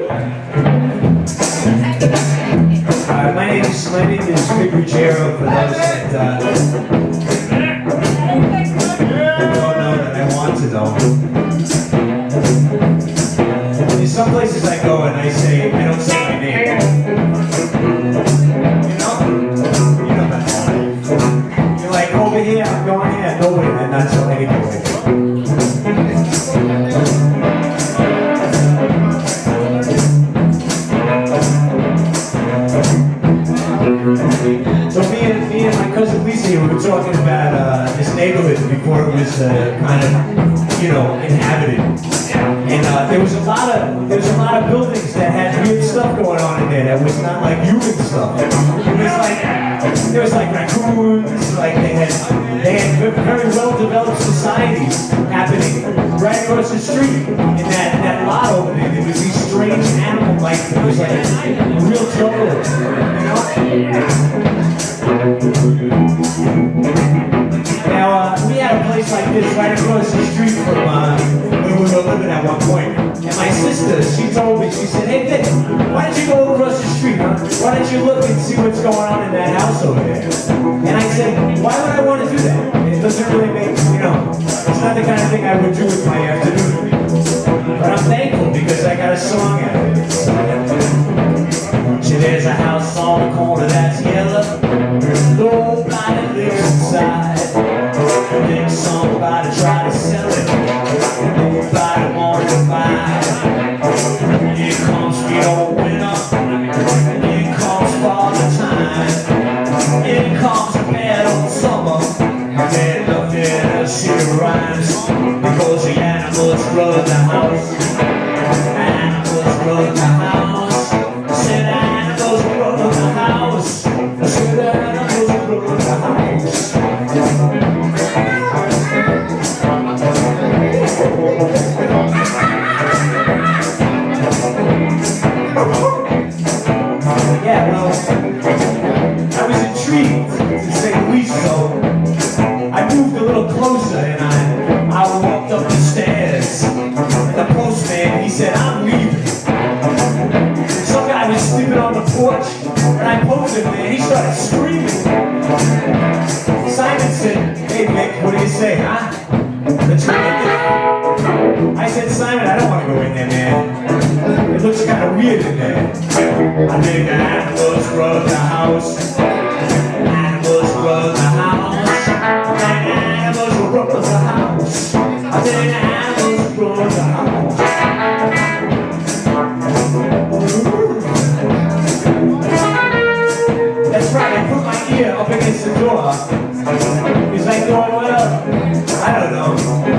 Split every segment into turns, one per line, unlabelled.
My name is Vic Ruggiero, for those that don't know that I want to know. There's some places I go and I say, I don't say my name. You know that. You're like, over here, I'm going here, nowhere, and not so anyway. So me and my cousin Lisa, we were talking about this neighborhood before it was kind of, inhabited. And there was a lot of buildings that had weird stuff going on in there that was not like human stuff. There was like raccoons, like they had very well developed societies happening right across the street in that lot over there. There was these strange animal life. It was like a real jungle, Now, we had a place like this right across the street from where we were living at one point. And my sister, she told me, she said, hey Vic, why don't you go across the street, huh? Why don't you look and see what's going on in that house over there? And I said, why would I want to do that? It doesn't really make, it's not the kind of thing I would do with my afternoon. But I'm thankful because I got a song out of it. See, there's a house on the corner that's yellow. Nobody lives inside. Then somebody try to sell it. Nobody wants to buy it. Here comes the old winter. Here comes father time. Here comes a bad old summer. Then nothing else shit rhymes. Because the animals run the house. Animals run the house. Said animals run the house. Said animals run the house. Yeah, well, I was intrigued, to say the least, so I moved a little closer and I walked up the stairs. And the postman, he said, I'm leaving. Some guy was sleeping on the porch, and I posed him there. He started screaming. Simon said, hey Vic, what do you say, huh? Let's go in there. I said, Simon, I don't want to go in there, man. It looks kind of weird in there. I think the animals run the house. Animals run the house. Animals run the house. I think the animals run the house. That's right, I put my ear up against the door. He's like, well, I don't know,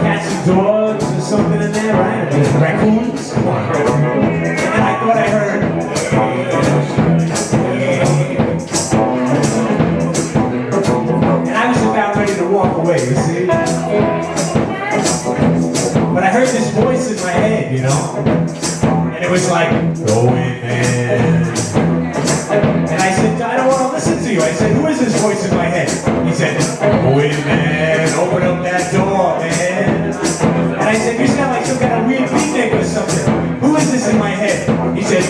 cats and dogs or something in there, right? Raccoons? Come on. And I thought I heard. And I was about ready to walk away, you see? But I heard this voice in my head, And it was like, go in, man. And I said, I don't want to listen to you. I said, who is this voice in my head? He said, go in, man. Open up that door, man. And I said, you sound like some kind of weird beatnik or something. Who is this in my head? He said,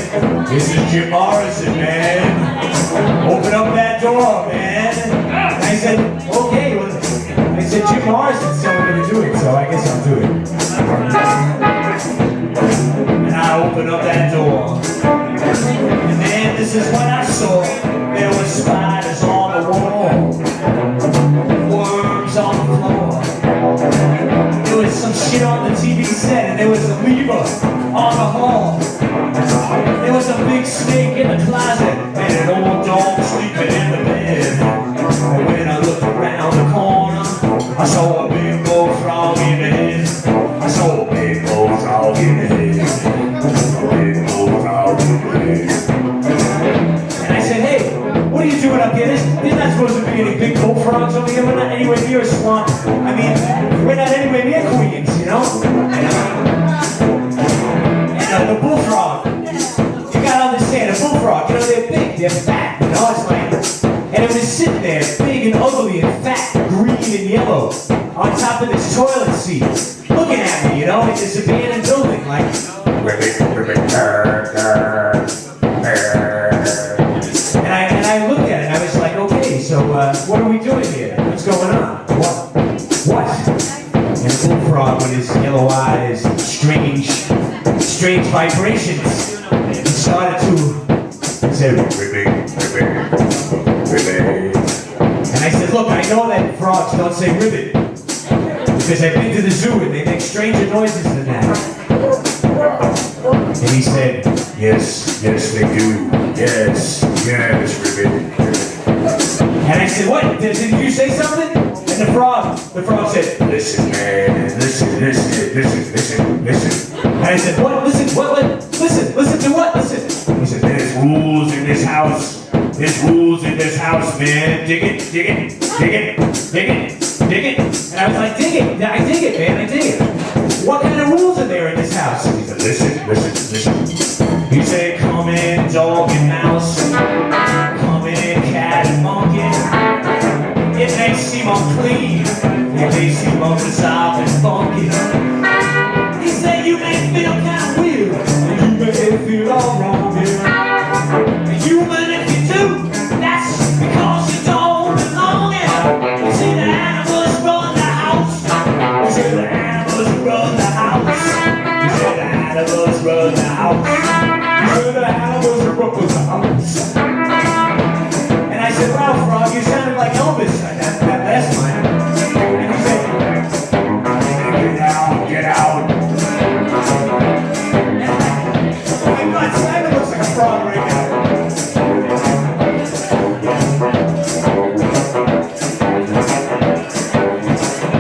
this is Jim Morrison, man. Open up that door, man. And I said, okay. Well, I said, Jim Morrison's telling me to do it, so I guess I'll do it. And I opened up that door. And then this is what I saw. There were spiders on the wall. Worms on the floor. There was some shit on the TV set, and there was a lever on the hall. There was a big snake in the closet, and an old dog sleeping in the bed. And when I looked around the corner, I saw a big bullfrog in the head. I saw a big bullfrog in the head. A big bullfrog in the head. And I said, hey, what are you doing up here? There's not supposed to be any big bullfrogs over here. We're not anywhere near a swamp. I mean, we're not anywhere near Queens, And the bullfrog, you gotta understand, a bullfrog, they're big, they're fat, it's like, and it was sitting there, big and ugly and fat, green and yellow, on top of this toilet seat, looking at me, in this abandoned building, like, And I looked at it and I was like, okay, so what are we doing here? What's going on? What? And the bullfrog with his yellow eyes, strange vibrations, he started to say, ribbit. And I said, look, I know that frogs don't say ribbit, because I've been to the zoo and they make stranger noises than that. And he said, yes, they do. Yes, ribbit. And I said, what? Did you say something? And the frog said, listen, man, listen. And I said, what? Listen to what? Listen. He said, there's rules in this house. There's rules in this house, man. Dig it. And I was like, dig it. I dig it, man, I dig it. What kind of rules are there in this house? He said, listen. He said, come in, dog and mouse. Come in, cat and monkey. It may seem unclean. It may seem unresolved and funky. He said, you may feel kind of weird. You may feel all wrong here. And human if you do, that's because you don't belong here. You see, the animals run the house. You see, the animals run the house. You see, the animals run the house. You see, the animals run the house. And I said, wow, Frog, you sounded like Elvis that last time. And he said, get out. I'm not, Simon looks like a frog right now.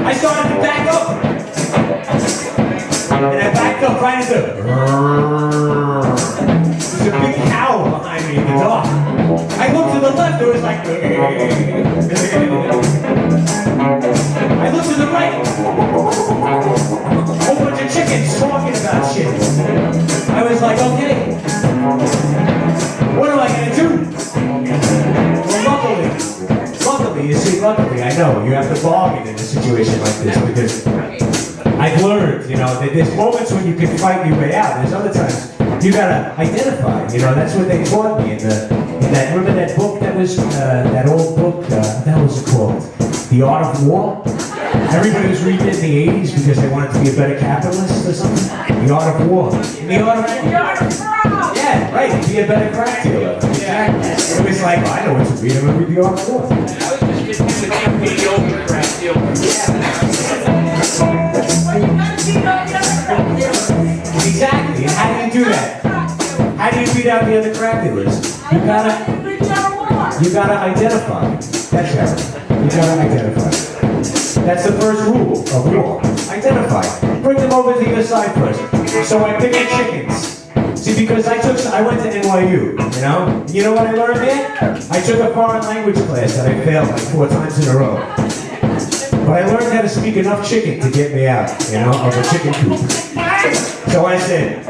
I started to back up. And I backed up right into there's a big cow behind me in the dark. I looked to the left, there was like I looked to the right. A whole bunch of chickens talking about shit. I was like, okay, what am I gonna do? Well, luckily, I know you have to bargain in a situation like this because I've learned, that there's moments when you can fight your way out. There's other times you gotta identify. That's what they taught me in that. Remember that book that was that old book? What was it called? The Art of War. Everybody was reading it in the 80s because they wanted to be a better capitalist or something. The Art of War. The Art of War. Yeah, right. Be a better crack dealer. Exactly. It was like, I know what to read. I'm gonna read The Art of War.
I was just getting the mediocre crack dealer.
Exactly. And how do you do that? How do you beat out the other crack dealers? You gotta identify. That's right. You gotta identify. That's the first rule of war. Identify. Bring them over to the other side first. So I picked the chickens. See, because I went to NYU, You know what I learned there? I took a foreign language class that I failed like 4 times in a row. But I learned how to speak enough chicken to get me out, of a chicken coop. So I said,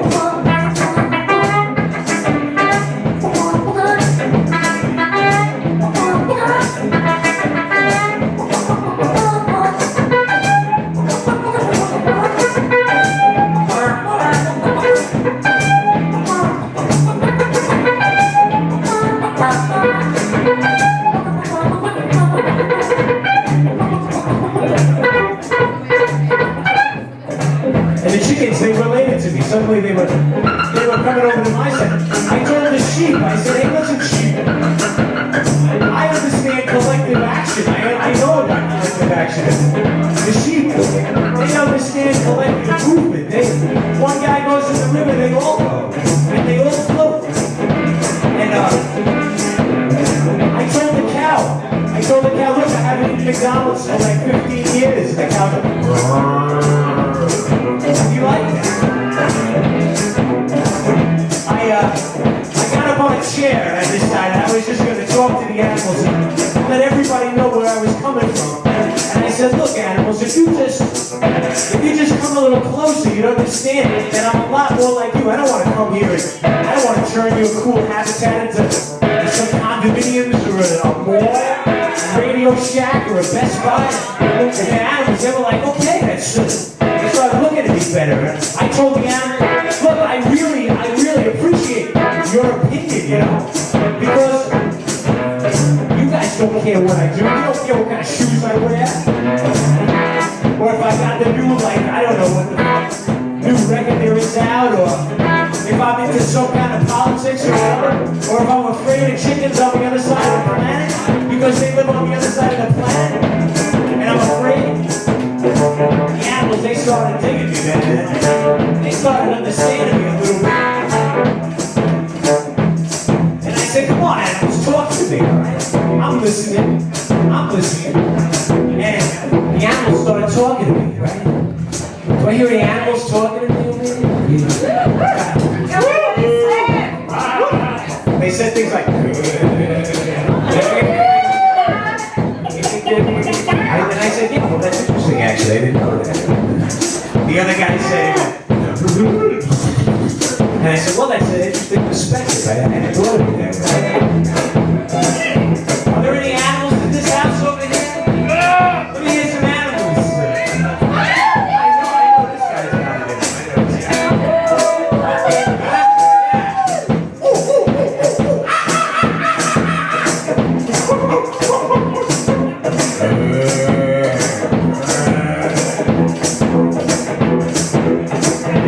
they related to me. Suddenly they were coming over to my side. I told the sheep, I said, hey, listen, sheep. I understand collective action. I know about collective action. The sheep, they understand collective movement. One guy goes in the river, they all go. And they all float. And I told the cow, look, I haven't eaten McDonald's for like 15 years. And the cow goes, you like that? I got up on a chair and I decided I was just going to talk to the animals and let everybody know where I was coming from. And I said, look, animals, if you just come a little closer, you'd understand that I'm a lot more like you. I don't want to come here and I don't want to turn you a cool habitat into some condominiums or a mall, a Radio Shack or a Best Buy. And the animals, they were like, okay, that's just. They started looking at me better. I told the animal, look, I care what I do. You don't care what kind of shoes I wear. Or if I got the new, like, I don't know what the new record there is out, or if I'm into some kind of politics or whatever, or if I'm afraid of chickens on the other side of the planet, because they live on the other side of the planet, and I'm afraid. The animals, they started digging me, man. They started understanding me a little bit. And I said, come on, animals, talk to me, all right? I'm listening. And the animals started talking to me, right? Do I hear any animals talking to me over here? They said things like, and I said, yeah, well, that's interesting, actually. I didn't know that. The other guy said, and I said, well, that's an interesting perspective. I hadn't thought of it that way. Are there any animals in this house over here? Let me hear some animals. I know this guy's not in there.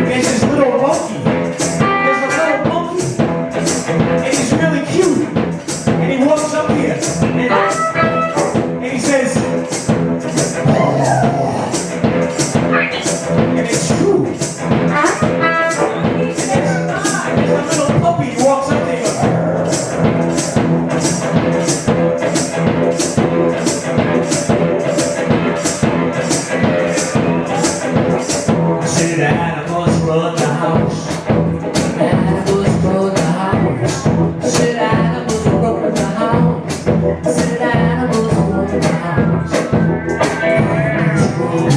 There's this little monkey. There's a little monkey. And he's really cute. And he walks up here. And he says, and it's true. And there's a little puppy who walks up there. Said animals run the house. Animals run the house. Said animals run the house. Said animals run the house. Animals run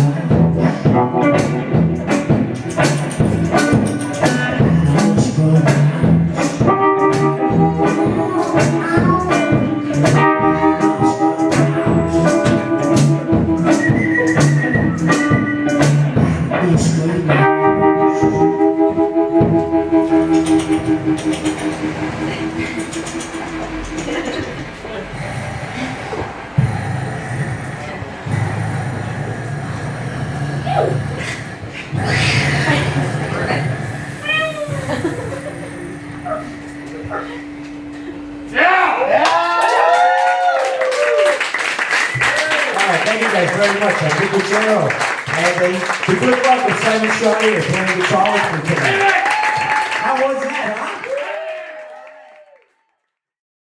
the Thank you guys very much. I'm Vic Ruggiero. And the good luck with Simon Chardiet playing guitar with me tonight. How was that, huh?